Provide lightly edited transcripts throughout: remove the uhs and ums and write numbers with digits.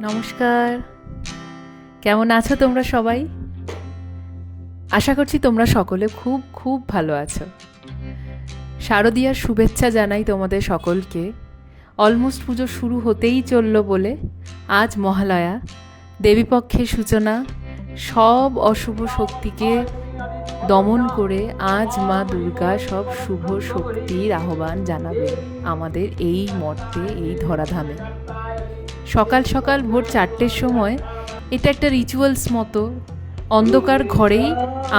নমস্কার, কেমন আছো তোমরা সবাই? আশা করছি তোমরা সকলে খুব খুব ভালো আছো। শারদীয়ার শুভেচ্ছা জানাই তোমাদের সকলকে। অলমোস্ট পুজো শুরু হতেই চললো বলে আজ মহালয়া, দেবীপক্ষের সূচনা। সব অশুভ শক্তিকে দমন করে আজ মা দুর্গা সব শুভ শক্তির আহ্বান জানাবেন আমাদের এই মর্তে, এই ধরাধামে। সকাল সকাল ভোর 4টের সময় এটা একটা রিচুয়ালস মতো অন্ধকার ঘরেই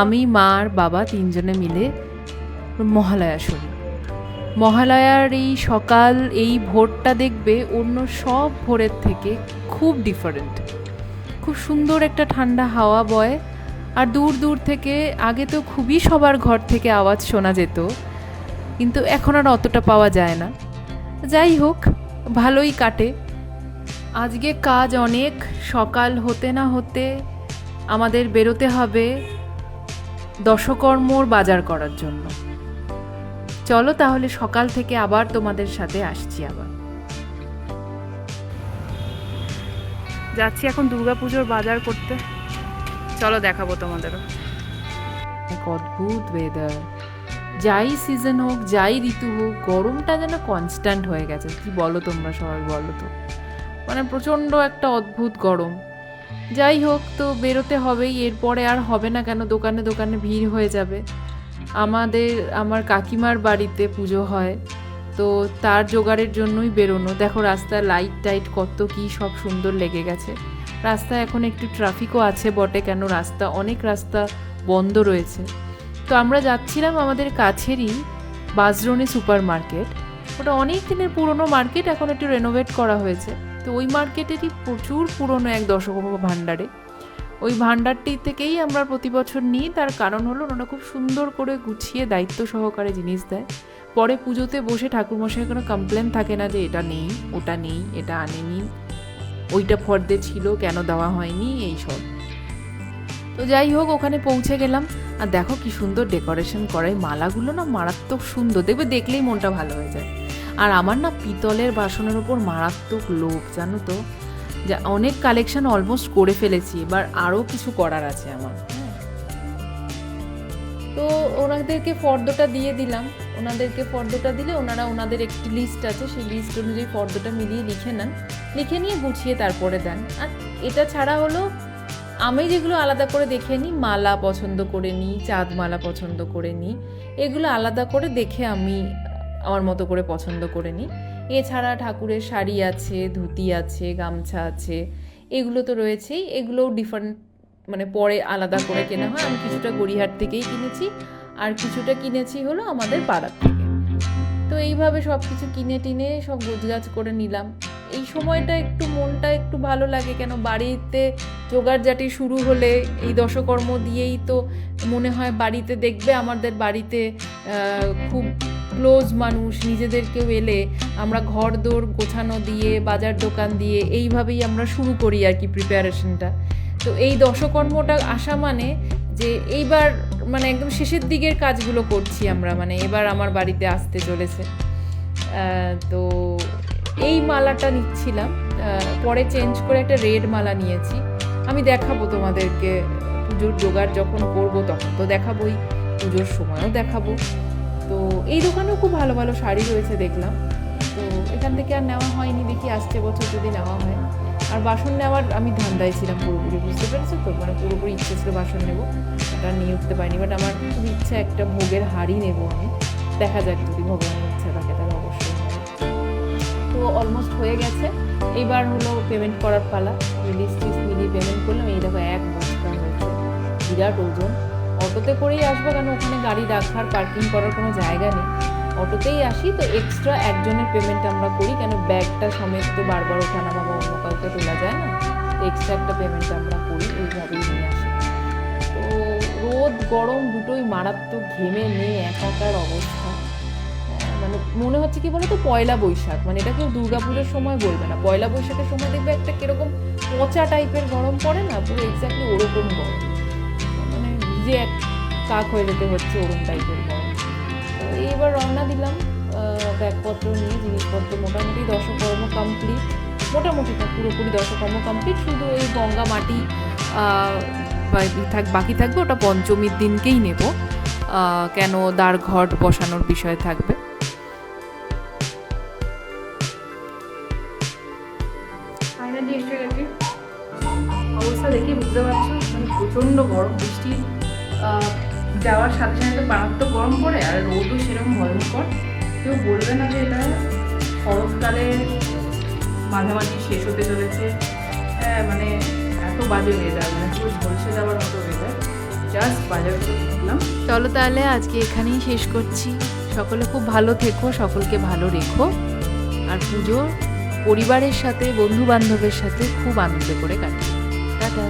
আমি, মা আর বাবা তিনজনে মিলে মহালয়া শুনি। মহালয়ার এই সকাল, এই ভোরটা দেখবে অন্য সব ভোরের থেকে খুব ডিফারেন্ট। খুব সুন্দর একটা ঠান্ডা হাওয়া বয়, আর দূর দূর থেকে, আগে তো খুবই সবার ঘর থেকে আওয়াজ শোনা যেত, কিন্তু এখন আর অতটা পাওয়া যায় না। যাই হোক, ভালোই কাটে। আজকে কাজ অনেক। সকাল হতে না হতে আমাদের বেরোতে হবে দশকর্মর বাজার করার জন্য। চলো তাহলে সকাল থেকে আবার তোমাদের সাথে আসছি। আবার যাচ্ছি এখন দুর্গাপুজোর বাজার করতে। চলো দেখাবো তোমাদেরও। এক অদ্ভুত ওয়েদার, যাই সিজন হোক, যাই ঋতু হোক, গরমটা যেন কনস্ট্যান্ট হয়ে গেছে। কি বলো তোমরা সবাই, বলো তো? মানে প্রচণ্ড একটা অদ্ভুত গরম। যাই হোক, তো বেরোতে হবেই। এরপরে আর হবে না কেন, দোকানে দোকানে ভিড় হয়ে যাবে। আমার কাকিমার বাড়িতে পুজো হয়, তো তার জোগাড়ের জন্যই বেরোনো। দেখো রাস্তায় লাইট টাইট কত কি সব সুন্দর লেগে গেছে। রাস্তায় এখন একটু ট্রাফিকও আছে বটে, কেন অনেক রাস্তা বন্ধ রয়েছে। তো আমরা যাচ্ছিলাম আমাদের কাছেরই বাজরনে সুপার মার্কেট। ওটা অনেক দিনের পুরনো মার্কেট, এখন একটু রেনোভেট করা হয়েছে। তো ওই মার্কেটেরই প্রচুর পুরনো এক দশকর্ম ভাণ্ডারে, ওই ভাণ্ডারটি থেকেই আমরা প্রতি বছর নিই। তার কারণ হলো ওনারা খুব সুন্দর করে গুছিয়ে দায়িত্ব সহকারে জিনিস দেয়। পরে পুজোতে বসে ঠাকুরমশাইয়ের কোনো কমপ্লেন থাকে না যে এটা নেই, ওটা নেই, এটা আনেনি, ওইটা ফর্দে ছিল কেন দেওয়া হয়নি, এইসব। তো যাই হোক, ওখানে পৌঁছে গেলাম। আর দেখো কি সুন্দর ডেকোরেশন করা, এই মালাগুলো না মারাত্মক সুন্দর, দেখবে দেখলেই মনটা ভালো হয়ে যায়। আর আমার না পিতলের বাসনের ওপর মারাত্মক লোভ, জানো তো। যা অনেক কালেকশন অলমোস্ট করে ফেলেছি, এবার আরও কিছু করার আছে আমার। তো ওনাদেরকে ফর্দটা দিয়ে দিলাম। ওনাদেরকে ফর্দটা দিলে ওনারা ওনাদের একটি লিস্ট আছে, সেই লিস্ট অনুযায়ী ফর্দটা মিলিয়ে লিখে নেন, লিখে নিয়ে গুছিয়ে তারপরে দেন। আর এটা ছাড়া হলো আমি যেগুলো আলাদা করে দেখে নিই, মালা পছন্দ করে নিই, চাঁদ মালা পছন্দ করে নিই, এগুলো আলাদা করে দেখে আমি আমার মতো করে পছন্দ করে নিই। এছাড়া ঠাকুরের শাড়ি আছে, ধুতি আছে, গামছা আছে, এগুলো তো রয়েছেই। এগুলোও ডিফারেন্ট, মানে পরে আলাদা করে কেনা হয়। আমি কিছুটা গড়িয়াহাট থেকেই কিনেছি, আর কিছুটা কিনেছি হলো আমাদের পাড়ার থেকে। তো এইভাবে সব কিছু কিনে টিনে সব গোছগাছ করে নিলাম। এই সময়টা একটু মনটা একটু ভালো লাগে, কেন বাড়িতে জোগাড়জাটি শুরু হলে এই দশকর্ম দিয়েই তো মনে হয় বাড়িতে দেখবে আমাদের বাড়িতে খুব ক্লোজ মানুষ, নিজেদের কেউ এলে আমরা ঘর দোর গোছানো দিয়ে, বাজার দোকান দিয়ে এইভাবেই আমরা শুরু করি আর কি প্রিপারেশনটা। তো এই দশকর্মটা আসা মানে যে এইবার মানে একদম শেষের দিকের কাজগুলো করছি আমরা, মানে এবার আমার বাড়িতে আসতে চলেছে। তো এই মালাটা নিচ্ছিলাম, পরে চেঞ্জ করে একটা রেড মালা নিয়েছি। আমি দেখাবো তোমাদেরকে, পুজোর জোগাড় যখন করবো তখন তো দেখাবোই, পুজোর সময়ও দেখাবো। তো এই দোকানেও খুব ভালো ভালো শাড়ি রয়েছে দেখলাম। তো এখান থেকে আর নেওয়া হয়নি, দেখি আসছে বছর যদি নেওয়া হয়। আর বাসন নেওয়ার আমি ধান্দায় ছিলাম পুরোপুরি, বুঝতে পেরেছো তো, মানে পুরোপুরি ইচ্ছে ছিল বাসন নেবো, এটা নিয়ে উঠতে পারিনি। বাট আমার খুব ইচ্ছা একটা ভোগের হাঁড়ি নেবো আমি, দেখা যাক যদি ভগবানের ইচ্ছা থাকে তাহলে অবশ্যই নেবো। তো অলমোস্ট হয়ে গেছে, এইবার হলো পেমেন্ট করার পালা। লিস্ট মিলিয়ে পেমেন্ট করলাম। এই দেখো এক বস্তা হয়েছে, বিরাট ওজন। অটোতে করেই আসবো, কেন ওখানে গাড়ি রাখার পার্কিং করার কোনো জায়গা নেই। অটোতেই আসি, তো এক্সট্রা একজনের পেমেন্ট আমরা করি, কেন ব্যাগটা সমেত তো বারবার ওঠানো বা অন্য কাউকে তোলা যায় না, তো এক্সট্রা একটা পেমেন্ট আমরা করি, ওইভাবেই নিয়ে আসি। তো রোদ গরম দুটোই মারাত্মক, ঘেমে নিয়ে একাকার অবস্থা। মানে মনে হচ্ছে কি বলো তো, পয়লা বৈশাখ, মানে এটা কেউ দুর্গাপুজোর সময় বলবে না, পয়লা বৈশাখের সময় দেখবে একটা কিরকম পচা টাইপের গরম পড়ে না, পুরো এক্স্যাক্টলি ওরকম গরম, মানে ভিজে এক কাক হয়ে যেতে হচ্ছে, ওরকম টাইপের গরম। তো এইবার রওনা দিলাম ব্যাগপত্র নিয়ে, জিনিসপত্র মোটামুটি দশকর্ম কমপ্লিট। মোটামুটি পুরোপুরি দশকর্ম কমপ্লিট, শুধু এই গঙ্গা মাটি বাকি থাকবে, ওটা পঞ্চমীর দিনকেই নেব, কেন দ্বার ঘট বসানোর বিষয় থাকবে। ফাইনালি এসে গেছি। অবস্থা দেখে বুঝতে পারছো, মানে প্রচণ্ড গরম, বৃষ্টি যাওয়ার সাথে সাথে তো মারাত্মক গরম পড়ে, আর রোদও সেরকম ভয়ঙ্কর। কেউ বলবে না যে এটা শরৎকালে মাঝামাঝি শেষ হতে চলেছে। হ্যাঁ, মানে এত বাজে ওয়েদার, মানে পুরো ঝলসে যাওয়ার মতো ওয়েদার। জাস্ট বাজার করে ঢুকলাম। চলো তাহলে আজকে এখানেই শেষ করছি। সকলে খুব ভালো থেকো, সকলকে ভালো রেখো, আর পুজো পরিবারের সাথে বন্ধু বান্ধবের সাথে খুব আনন্দ করে কাটিও। টাটা।